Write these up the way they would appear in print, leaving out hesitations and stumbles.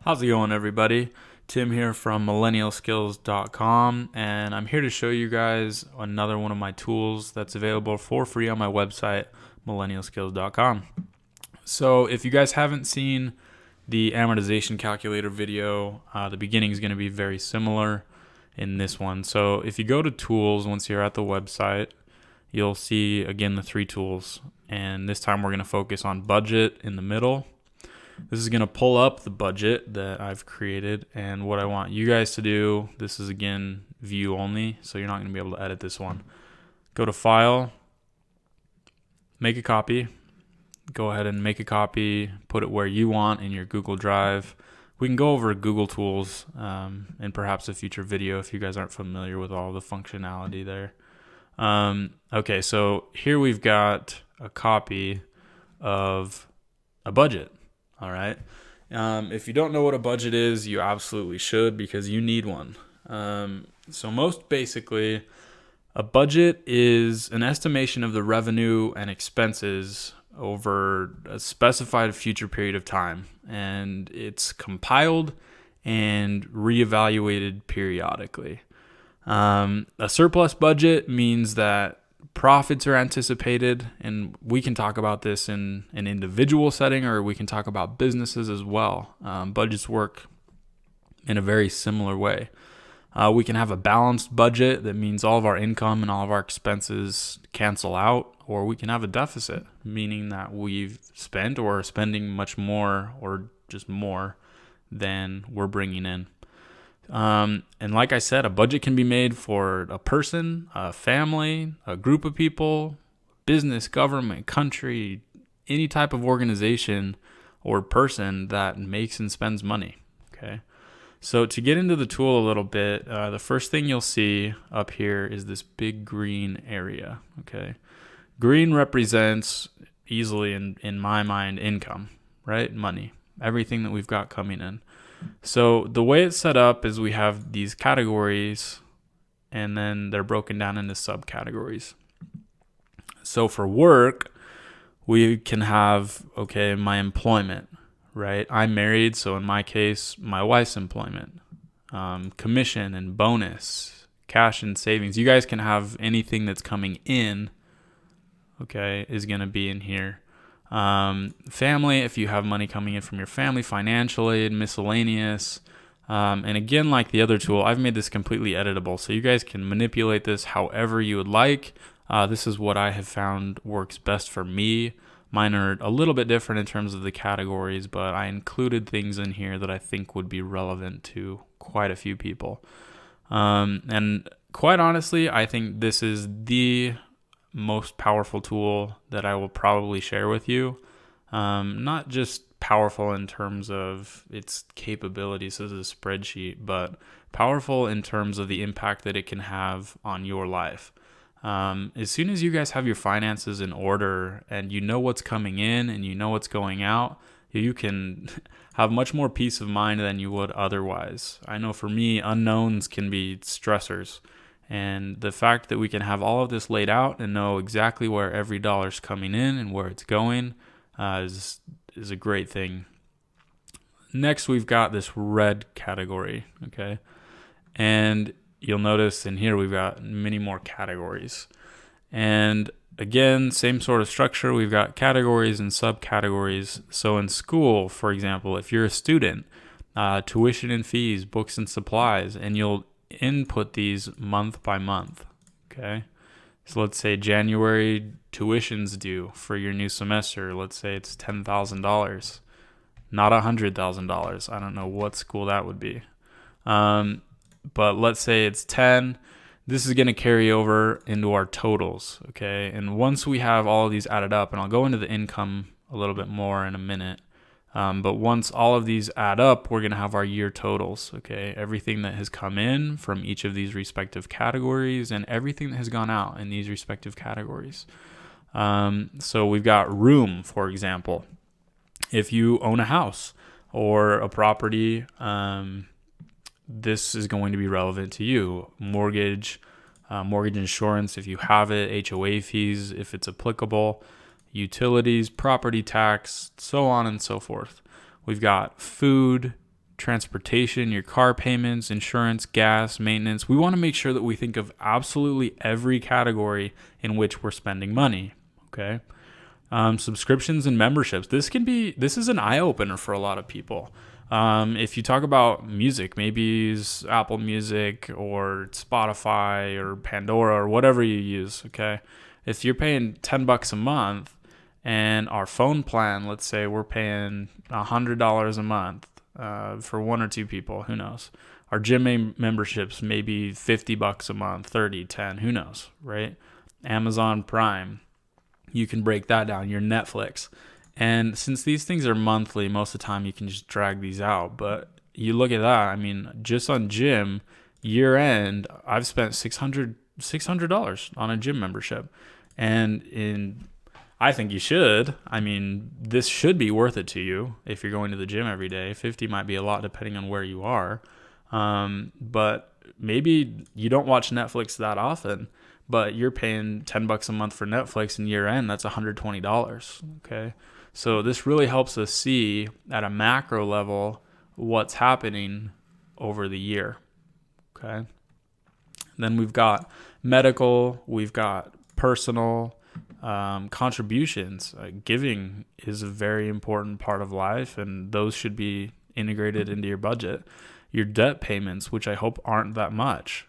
How's it going, everybody? Tim here from millennialskills.com, and I'm here to show you guys another one of my tools that's available for free on my website, millennialskills.com. So if you guys haven't seen the amortization calculator video, the beginning is going to be very similar in this one. So if you go to tools, once you're at the website, you'll see again the three tools, and this time we're going to focus on budget in the middle. This is going to pull up the budget that I've created, and what I want you guys to do, this is again view only, so you're not going to be able to edit this one. Go to File, make a copy, go ahead and make a copy, put it where you want in your Google Drive. We can go over Google Tools in perhaps a future video if you guys aren't familiar with all the functionality there. Okay, so here we've got a copy of a budget. All right. If you don't know what a budget is, you absolutely should, because you need one. So most basically, a budget is an estimation of the revenue and expenses over a specified future period of time, and it's compiled and reevaluated periodically. A surplus budget means that profits are anticipated, and we can talk about this in an individual setting, or we can talk about businesses as well. Budgets work in a very similar way. We can have a balanced budget that means all of our income and all of our expenses cancel out, or we can have a deficit, meaning that we've spent or are spending much more or just more than we're bringing in. And like I said, a budget can be made for a person, a family, a group of people, business, government, country, any type of organization or person that makes and spends money. Okay. So to get into the tool a little bit, the first thing you'll see up here is this big green area. Okay. Green represents easily in my mind, income, right? Money, everything that we've got coming in. So the way it's set up is we have these categories, and then they're broken down into subcategories. So for work, we can have, okay, my employment, right? I'm married, so in my case, my wife's employment, commission and bonus, cash and savings. You guys can have anything that's coming in, okay, is going to be in here. Family, if you have money coming in from your family, financial aid, miscellaneous. And again, like the other tool, I've made this completely editable, so you guys can manipulate this however you would like. This is what I have found works best for me. Mine are a little bit different in terms of the categories, but I included things in here that I think would be relevant to quite a few people. And quite honestly, I think this is the most powerful tool that I will probably share with you. Not just powerful in terms of its capabilities as a spreadsheet, but powerful in terms of the impact that it can have on your life. As soon as you guys have your finances in order and you know what's coming in and you know what's going out, you can have much more peace of mind than you would otherwise. I know for me, unknowns can be stressors. And the fact that we can have all of this laid out and know exactly where every dollar's coming in and where it's going is a great thing. Next, we've got this red category, okay? And you'll notice in here we've got many more categories. And again, same sort of structure. We've got categories and subcategories. So in school, for example, if you're a student, tuition and fees, books and supplies, and you'll input these month by month. Okay, so let's say January tuition's due for your new semester. Let's say it's $10,000, not $100,000. I don't know what school that would be, but let's say it's 10. This is going to carry over into our totals. Okay, and once we have all of these added up, and I'll go into the income a little bit more in a minute. But once all of these add up, we're going to have our year totals, okay? Everything that has come in from each of these respective categories and everything that has gone out in these respective categories. So we've got room, for example. If you own a house or a property, this is going to be relevant to you. Mortgage insurance, if you have it, HOA fees, if it's applicable, utilities, property tax, so on and so forth. We've got food, transportation, your car payments, insurance, gas, maintenance. We want to make sure that we think of absolutely every category in which we're spending money. Okay. Subscriptions and memberships. This is an eye opener for a lot of people. If you talk about music, maybe it's Apple Music or Spotify or Pandora or whatever you use. Okay. If you're paying $10 a month and our phone plan, let's say we're paying $100 a month, for one or two people, who knows? Our gym memberships maybe $50 a month, 30, 10, who knows, right? Amazon Prime, you can break that down, your Netflix. And since these things are monthly, most of the time you can just drag these out. But you look at that, I mean, just on gym, year end, I've spent $600 on a gym membership. And I think you should. I mean, this should be worth it to you if you're going to the gym every day. 50 might be a lot depending on where you are. But maybe you don't watch Netflix that often, but you're paying $10 a month for Netflix, and year end, that's $120. Okay. So this really helps us see at a macro level what's happening over the year. Okay. Then we've got medical, we've got personal, contributions. Giving is a very important part of life, and those should be integrated into your budget. Your debt payments, which I hope aren't that much,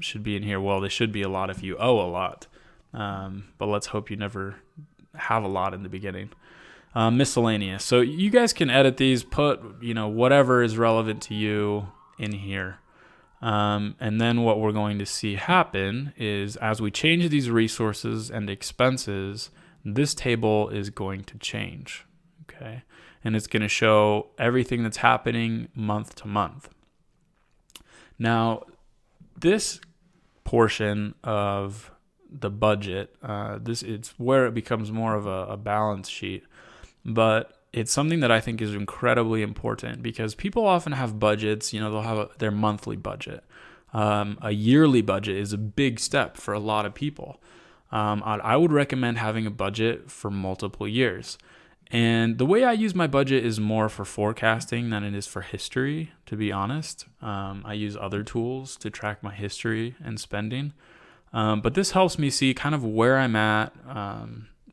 should be in here. Well, they should be a lot if you owe a lot, but let's hope you never have a lot in the beginning. Miscellaneous. So you guys can edit these, put whatever is relevant to you in here. And then what we're going to see happen is as we change these resources and expenses, this table is going to change. Okay. And it's going to show everything that's happening month to month. Now, this portion of the budget, it's where it becomes more of a balance sheet, but it's something that I think is incredibly important because people often have budgets, they'll have their monthly budget. A yearly budget is a big step for a lot of people. I would recommend having a budget for multiple years. And the way I use my budget is more for forecasting than it is for history, to be honest. I use other tools to track my history and spending. But this helps me see kind of where I'm at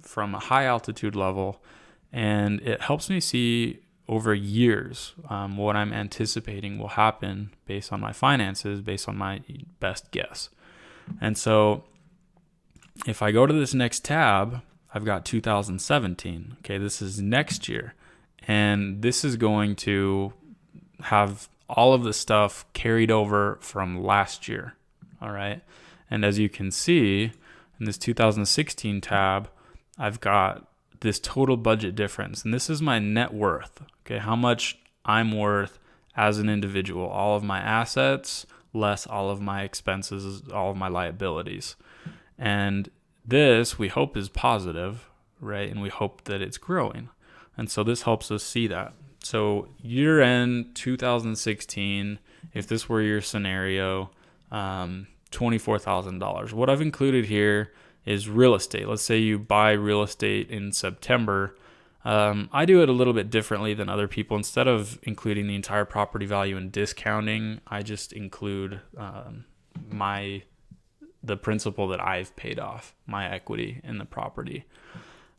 from a high altitude level. And it helps me see over years what I'm anticipating will happen based on my finances, based on my best guess. And so if I go to this next tab, I've got 2017. Okay, this is next year. And this is going to have all of the stuff carried over from last year. All right. And as you can see in this 2016 tab, I've got this total budget difference. And this is my net worth. Okay, how much I'm worth as an individual. All of my assets, less all of my expenses, all of my liabilities. And this we hope is positive, right? And we hope that it's growing. And so this helps us see that. So year end 2016, if this were your scenario, $24,000. What I've included here is real estate. Let's say you buy real estate in September. I do it a little bit differently than other people. Instead of including the entire property value and discounting, I just include the principal that I've paid off, my equity in the property.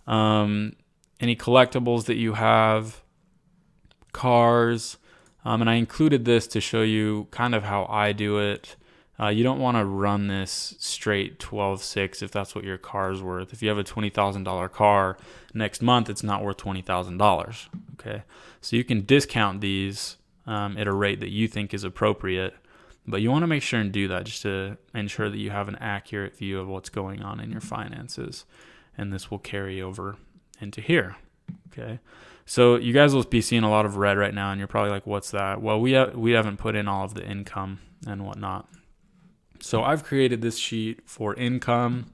Any collectibles that you have, cars, and I included this to show you kind of how I do it. You don't want to run this straight 12.6 if that's what your car is worth. If you have a $20,000 car, next month it's not worth $20,000. Okay, so you can discount these at a rate that you think is appropriate, but you want to make sure and do that just to ensure that you have an accurate view of what's going on in your finances, and this will carry over into here. Okay, so you guys will be seeing a lot of red right now, and you're probably like, "What's that?" Well, we haven't put in all of the income and whatnot. So I've created this sheet for income,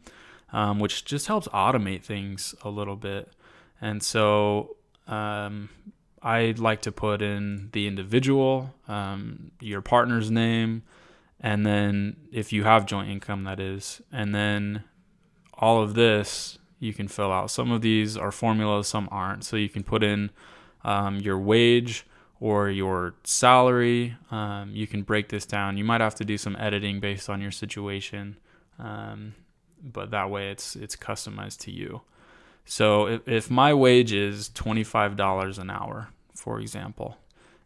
which just helps automate things a little bit. And so I'd like to put in the individual, your partner's name, and then if you have joint income, that is. And then all of this you can fill out. Some of these are formulas, some aren't. So you can put in your wage or your salary. You can break this down. You might have to do some editing based on your situation, but that way it's customized to you. So if my wage is $25 an hour, for example,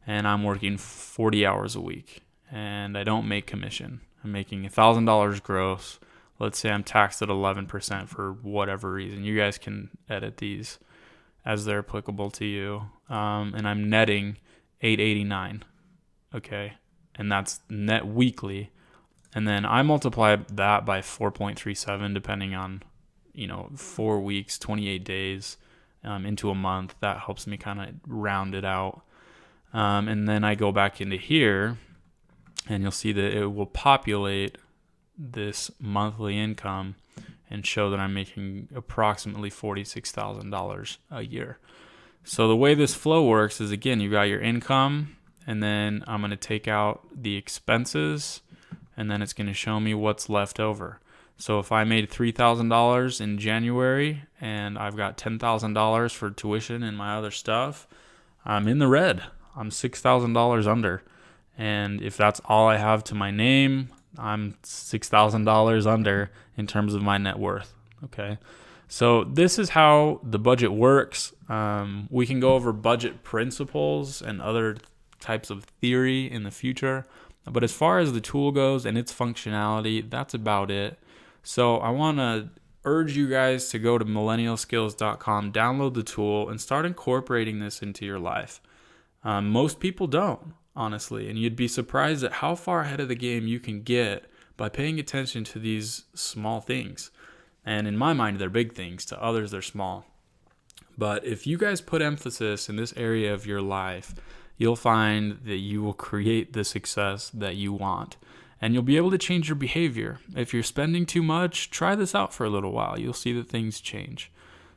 and I'm working 40 hours a week and I don't make commission, I'm making $1,000 gross. Let's say I'm taxed at 11% for whatever reason. You guys can edit these as they're applicable to you. And I'm netting $889. Okay. And that's net weekly. And then I multiply that by 4.37, depending on, 4 weeks, 28 days, into a month. That helps me kind of round it out. And then I go back into here and you'll see that it will populate this monthly income and show that I'm making approximately $46,000 a year. So the way this flow works is, again, you got your income, and then I'm going to take out the expenses, and then it's going to show me what's left over. So if I made $3,000 in January and I've got $10,000 for tuition and my other stuff, I'm in the red. I'm $6,000 under. And if that's all I have to my name, I'm $6,000 under in terms of my net worth. Okay. So this is how the budget works. We can go over budget principles and other types of theory in the future. But as far as the tool goes and its functionality, that's about it. So I want to urge you guys to go to millennialskills.com, download the tool, and start incorporating this into your life. Most people don't, honestly, and you'd be surprised at how far ahead of the game you can get by paying attention to these small things. And in my mind, they're big things. To others, they're small. But if you guys put emphasis in this area of your life, you'll find that you will create the success that you want. And you'll be able to change your behavior. If you're spending too much, try this out for a little while. You'll see that things change.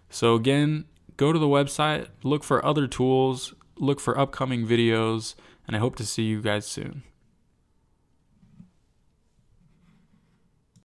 So again, go to the website, look for other tools, look for upcoming videos, and I hope to see you guys soon.